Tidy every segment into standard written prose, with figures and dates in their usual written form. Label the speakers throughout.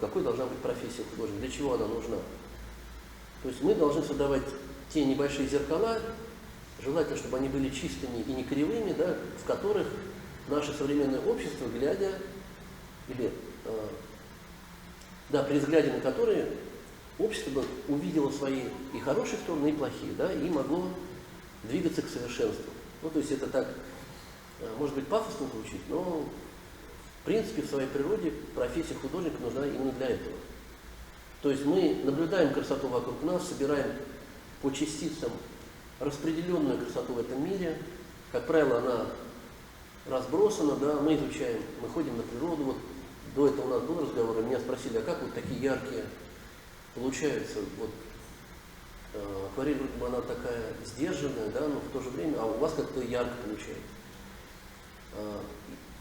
Speaker 1: Какой должна быть профессия художника, для чего она нужна. То есть мы должны создавать те небольшие зеркала, желательно, чтобы они были чистыми и не кривыми, да, в которых наше современное общество, глядя, или, при взгляде на которые общество бы увидело свои и хорошие стороны, и плохие, да, и могло двигаться к совершенству. Ну, то есть это так, может быть, пафосно звучит, но в принципе в своей природе профессия художника нужна именно для этого. То есть мы наблюдаем красоту вокруг нас, собираем по частицам распределенную красоту в этом мире. Как правило, она разбросана, да, мы изучаем, мы ходим на природу. Вот до этого у нас был разговор, и меня спросили, а как вот такие яркие получаются? Вот акварель, вроде бы она такая сдержанная, да, но в то же время, а у вас как-то ярко получается.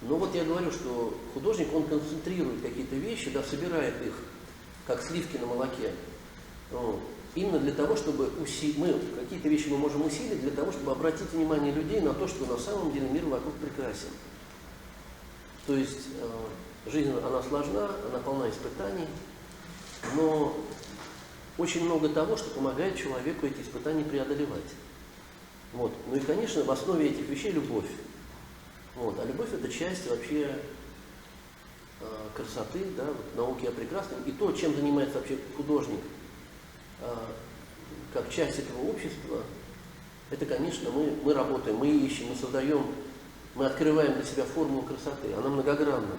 Speaker 1: Но вот я говорю, что художник, он концентрирует какие-то вещи, да, собирает их, как сливки на молоке, именно для того, чтобы какие-то вещи мы можем усилить, для того, чтобы обратить внимание людей на то, что на самом деле мир вокруг прекрасен. То есть жизнь, она сложна, она полна испытаний, но очень много того, что помогает человеку эти испытания преодолевать. Вот. Ну и, конечно, в основе этих вещей любовь. Вот. А любовь – это часть вообще красоты, да, вот, науки о прекрасном. И то, чем занимается вообще художник, как часть этого общества, это, конечно, мы работаем, мы ищем, мы создаем, мы открываем для себя формулу красоты. Она многогранна.